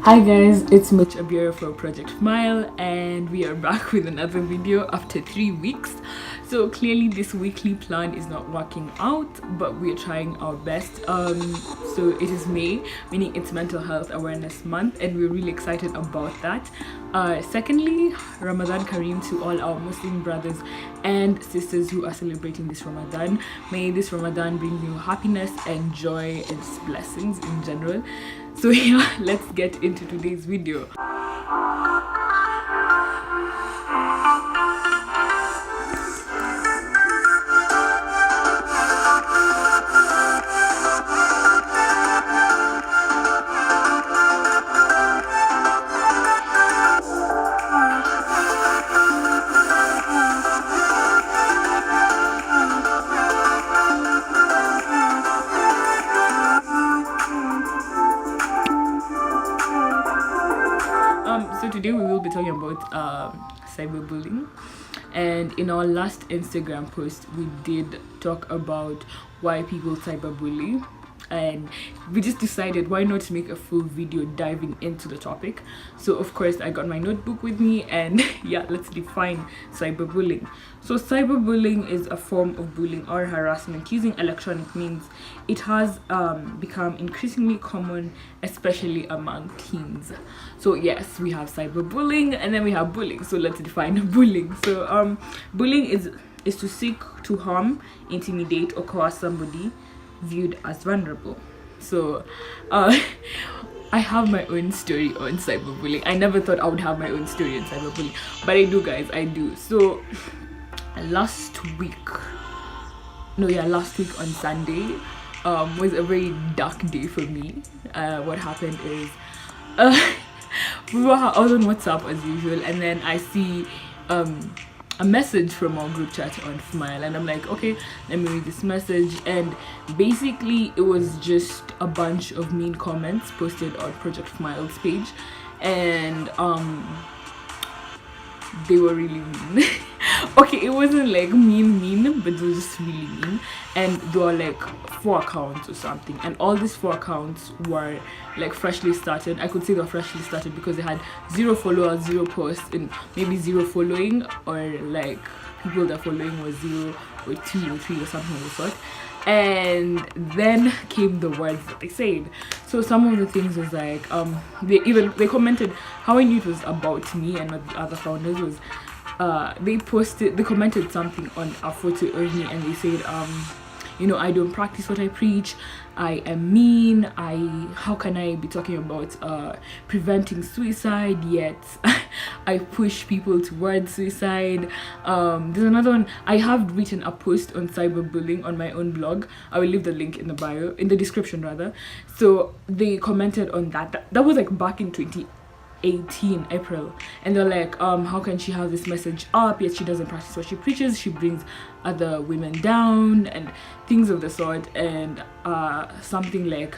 Hi guys, it's Mich Abiero for Project Fmile, and we are back with another video after 3 weeks. So clearly this weekly plan is not working out, but we are trying our best. So it is May, meaning it's Mental Health Awareness Month, and we're really excited about that. Secondly, Ramadan Kareem to all our Muslim brothers and sisters who are celebrating this Ramadan. May this Ramadan bring you happiness and joy and blessings in general. So yeah, let's get into today's video. So today we will be talking about cyberbullying, and in our last Instagram post we did talk about why people cyberbully, and we just decided why not make a full video diving into the topic. So of course I got my notebook with me, and yeah, let's define cyberbullying. So cyberbullying is a form of bullying or harassment using electronic means. It has become increasingly common, especially among teens. So yes, we have cyberbullying and then we have bullying. So let's define bullying. So bullying is to seek to harm, intimidate, or coerce somebody viewed as vulnerable. So I have my own story on cyberbullying. I never thought I would have my own story on cyberbullying, but I do, guys, I do. So last week on Sunday was a very dark day for me. What happened is I was on WhatsApp as usual, and then I see a message from our group chat on Fmile, and I'm like, okay, let me read this message. And basically it was just a bunch of mean comments posted on Project Fmile's page, and they were really mean. Okay, it wasn't like mean, but it was just really mean. And there were like 4 accounts or something, and all these 4 accounts were like freshly started. I could say they're freshly started because they had 0 followers, 0 posts, and maybe 0 following, or like people that following was 0 or 2 or 3 or something of the sort. And then came the words that they said. So some of the things was like they commented. How I knew it was about me and not the other founders was they commented something on a photo of me, and they said I don't practice what I preach, I am mean, how can I be talking about preventing suicide, yet I push people towards suicide. There's another one. I have written a post on cyberbullying on my own blog. I will leave the link in the description rather. So they commented on that was like back in 2018 April, and they're like, how can she have this message up, yet she doesn't practice what she preaches, she brings other women down, and things of the sort. And something like,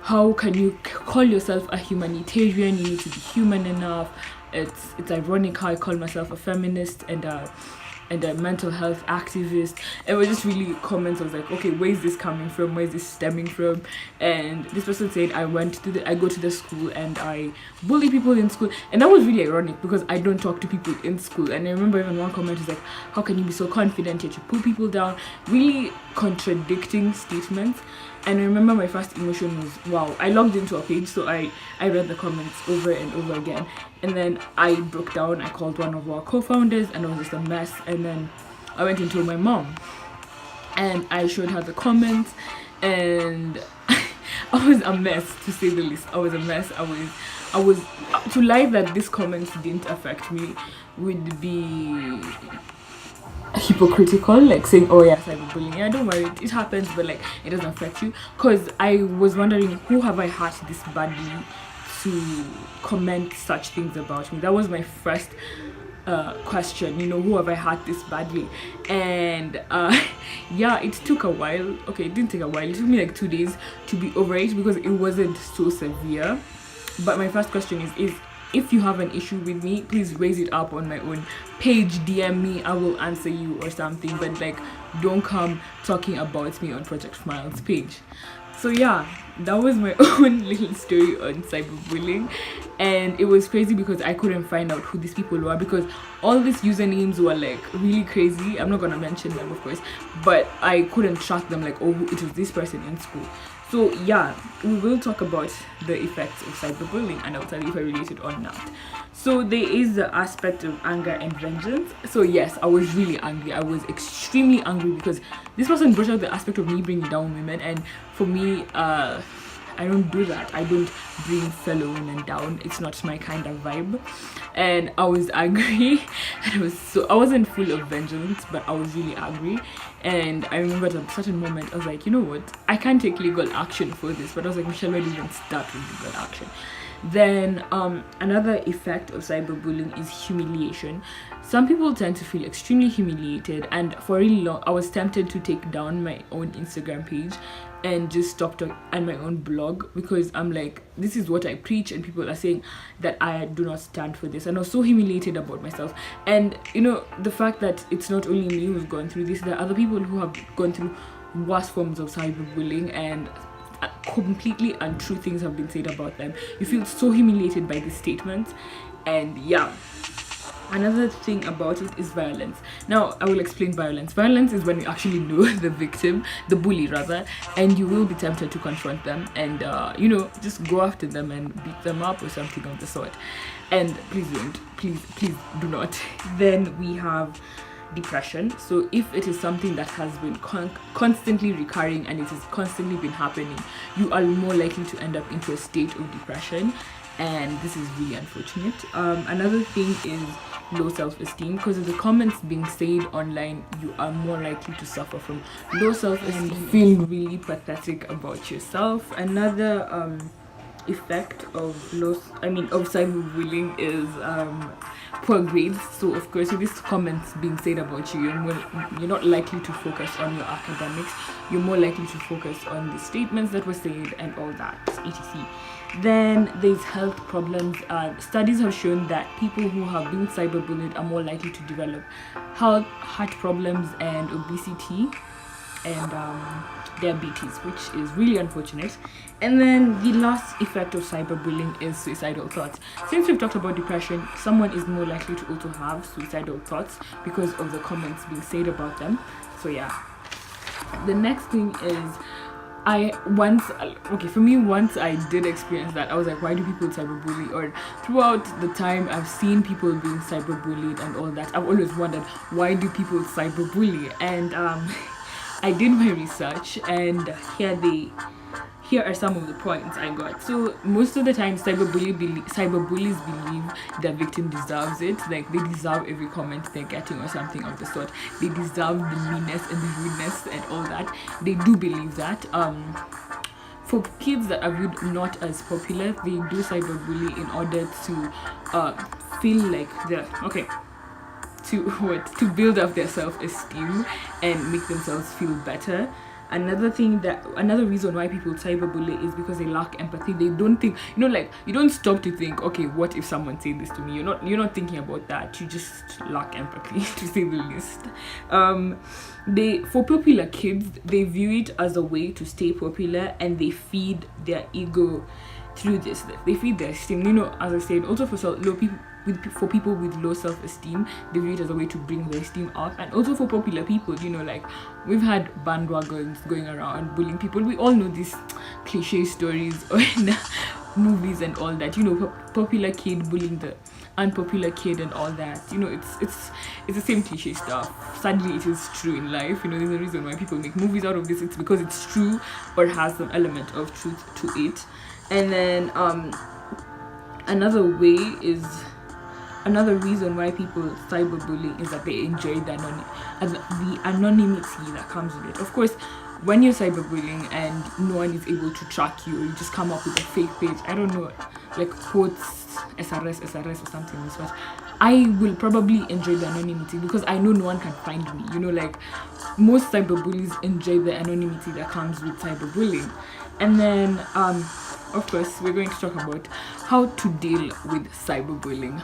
how can you call yourself a humanitarian? You need to be human enough. It's ironic how I call myself a feminist and a mental health activist. It was just really comments. I was like, okay, where is this coming from? Where is this stemming from? And this person said, I go to the school and I bully people in school. And that was really ironic because I don't talk to people in school. And I remember even one comment was like, how can you be so confident yet you pull people down? Really contradicting statements. And I remember my first emotion was, wow. I logged into a page, so I read the comments over and over again. And then I broke down. I called one of our co-founders, and it was just a mess. And then I went and told my mom, and I showed her the comments, and I was a mess, to say the least. I was a mess. I was to lie that these comments didn't affect me would be hypocritical, like saying, oh yeah, cyberbullying, yeah, don't worry, it happens, but like it doesn't affect you. Because I was wondering, who have I hurt this badly to comment such things about me? That was my first question, who have I hurt this badly? And yeah, it took a while. Okay, it didn't take a while, it took me like 2 days to be over it because it wasn't so severe. But my first question is if you have an issue with me, please raise it up on my own page, DM me, I will answer you or something. But like, don't come talking about me on Project Fmile's page. So yeah, that was my own little story on cyberbullying, and it was crazy because I couldn't find out who these people were because all these usernames were like really crazy. I'm not gonna mention them, of course, but I couldn't track them. Like, oh, it was this person in school. So yeah, we will talk about the effects of cyberbullying, and I'll tell you if I relate it or not. So there is the aspect of anger and vengeance. So yes, I was really angry. I was extremely angry because this person brought out the aspect of me bringing down women, and for me, I don't do that. I don't bring fellow women down. It's not my kind of vibe. And I was angry, and I wasn't full of vengeance, but I was really angry. And I remember at a certain moment, I was like, you know what? I can't take legal action for this. But I was like, Michelle, where do you even start with legal action? Then another effect of cyberbullying is humiliation. Some people tend to feel extremely humiliated, and for really long I was tempted to take down my own Instagram page and just stop talking and my own blog, because I'm like, this is what I preach and people are saying that I do not stand for this, and I was so humiliated about myself. And you know, the fact that it's not only me who's gone through this, there are other people who have gone through worse forms of cyberbullying, and completely untrue things have been said about them. You feel so humiliated by these statements. And yeah, another thing about it is violence. Now I will explain violence. Violence is when you actually know the victim, the bully rather, and you will be tempted to confront them and you know, just go after them and beat them up or something of the sort. And please don't, please do not. Then we have depression. So if it is something that has been constantly recurring and it has constantly been happening, you are more likely to end up into a state of depression, and this is really unfortunate. Another thing is low self-esteem. Because of the comments being said online, you are more likely to suffer from low self-esteem, feel really pathetic about yourself. Another effect of cyberbullying is poor grades. So of course, with these comments being said about you, you're not likely to focus on your academics. You're more likely to focus on the statements that were said and all that, etc. Then there's health problems. Studies have shown that people who have been cyberbullied are more likely to develop heart problems and obesity and diabetes, which is really unfortunate. And then the last effect of cyberbullying is suicidal thoughts. Since we've talked about depression, someone is more likely to also have suicidal thoughts because of the comments being said about them. So yeah. The next thing is, once I did experience that, I was like, why do people cyberbully? Or throughout the time I've seen people being cyberbullied and all that, I've always wondered, why do people cyberbully? And I did my research, and here are some of the points I got. So most of the time, cyberbullies believe their victim deserves it. Like, they deserve every comment they're getting or something of the sort. They deserve the meanness and the rudeness and all that. They do believe that. For kids that are viewed not as popular, they do cyberbully in order to feel like they're okay. To build up their self-esteem and make themselves feel better. Another reason why people cyberbully is because they lack empathy. They don't think, like, you don't stop to think, okay, what if someone said this to me? You're not thinking about that. You just lack empathy, to say the least. For popular kids, they view it as a way to stay popular, and they feed their ego through this. They feed their esteem. As I said, also for people with low self-esteem, they view it as a way to bring their esteem up. And also for popular people, like, we've had bandwagons going around bullying people. We all know these cliche stories or in movies and all that, popular kid bullying the unpopular kid and all that. It's the same cliche stuff. Sadly, it is true in life. There's a reason why people make movies out of this. It's because it's true or has some element of truth to it. And then another reason why people cyberbully is that they enjoy the anonymity that comes with it. Of course, when you're cyberbullying and no one is able to track you, or you just come up with a fake page, I don't know, like quotes SRS or something like that, I will probably enjoy the anonymity because I know no one can find me. Like, most cyberbullies enjoy the anonymity that comes with cyberbullying. And then of course, we're going to talk about how to deal with cyberbullying.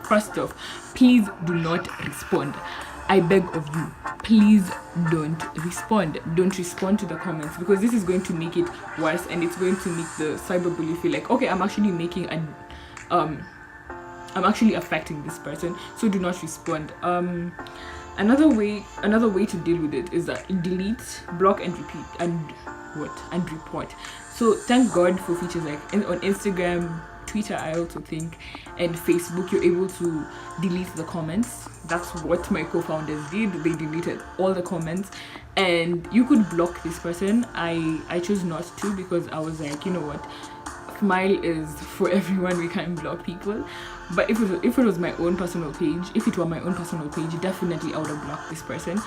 First off, please do not respond. I beg of you, please don't respond. Don't respond to the comments, because this is going to make it worse, and it's going to make the cyberbully feel like, okay, I'm actually making a I'm actually affecting this person, so do not respond. Another way to deal with it is that delete, block, and repeat, and report. So thank God for features like on Instagram, Twitter, I also think, and Facebook, you're able to delete the comments. That's what my co-founders did. They deleted all the comments, and you could block this person. I chose not to, because I was like, you know what, Fmile is for everyone. We can't block people. But if it was my own personal page, definitely I would have blocked this person.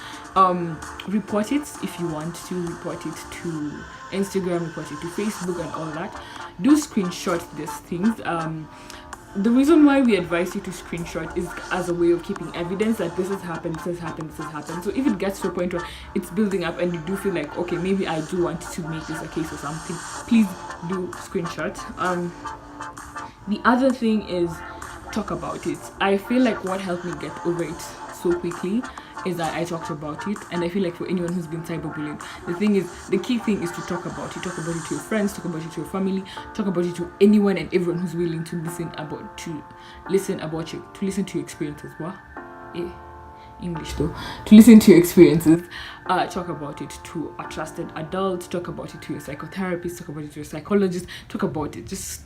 Report it if you want to. Report it to Instagram, report it to Facebook, and all that. Do screenshot these things. The reason why we advise you to screenshot is as a way of keeping evidence that this has happened, this has happened, this has happened. So if it gets to a point where it's building up and you do feel like, okay, maybe I do want to make this a case or something, please do screenshot. The other thing is talk about it. I feel like what helped me get over it so quickly is that I talked about it, and I feel like for anyone who's been cyberbullied, the key thing is to talk about it. Talk about it to your friends, talk about it to your family, talk about it to anyone and everyone who's willing to listen to your experiences. English though. To listen to your experiences. Talk about it to a trusted adult, talk about it to your psychotherapist, talk about it to your psychologist, talk about it. Just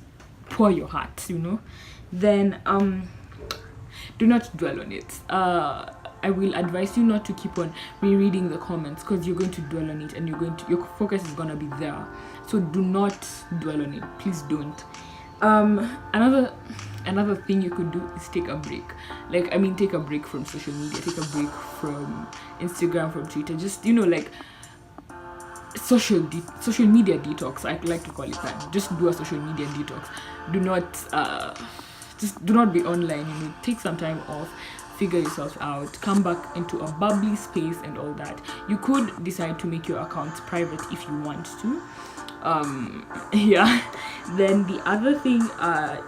pour your heart, Then do not dwell on it. I will advise you not to keep on rereading the comments, because you're going to dwell on it and your focus is gonna be there. So do not dwell on it. Please don't. Another thing you could do is take a break. Take a break from social media, take a break from Instagram, from Twitter. Just social media detox. I like to call it that. Just do a social media detox. Do not be online. Take some time off. Figure yourself out, come back into a bubbly space and all that. You could decide to make your account private if you want to. Then the other thing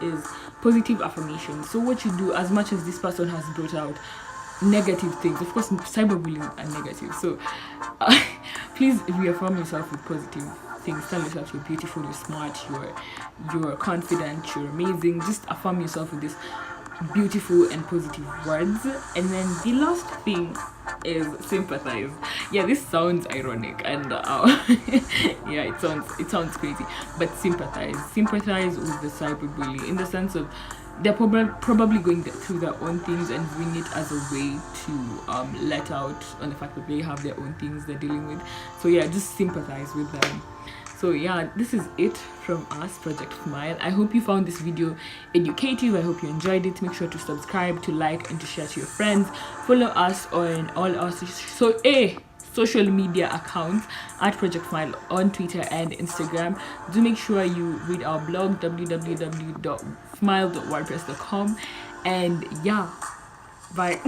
is positive affirmation. So what you do, as much as this person has brought out negative things, of course cyberbullying are negative, so please reaffirm yourself with positive things. Tell yourself you're beautiful, you're smart, you're confident, you're amazing. Just affirm yourself with this beautiful and positive words. And then the last thing is sympathize. This sounds ironic, and it sounds crazy, but sympathize with the cyberbully, in the sense of they're probably going through their own things, and doing it as a way to let out on the fact that they have their own things they're dealing with. So just sympathize with them. So this is it from us, Project Fmile. I hope you found this video educative. I hope you enjoyed it. Make sure to subscribe, to like, and to share to your friends. Follow us on all our social media accounts at Project Fmile on Twitter and Instagram. Do make sure you read our blog, www.fmile.wordpress.com. And bye.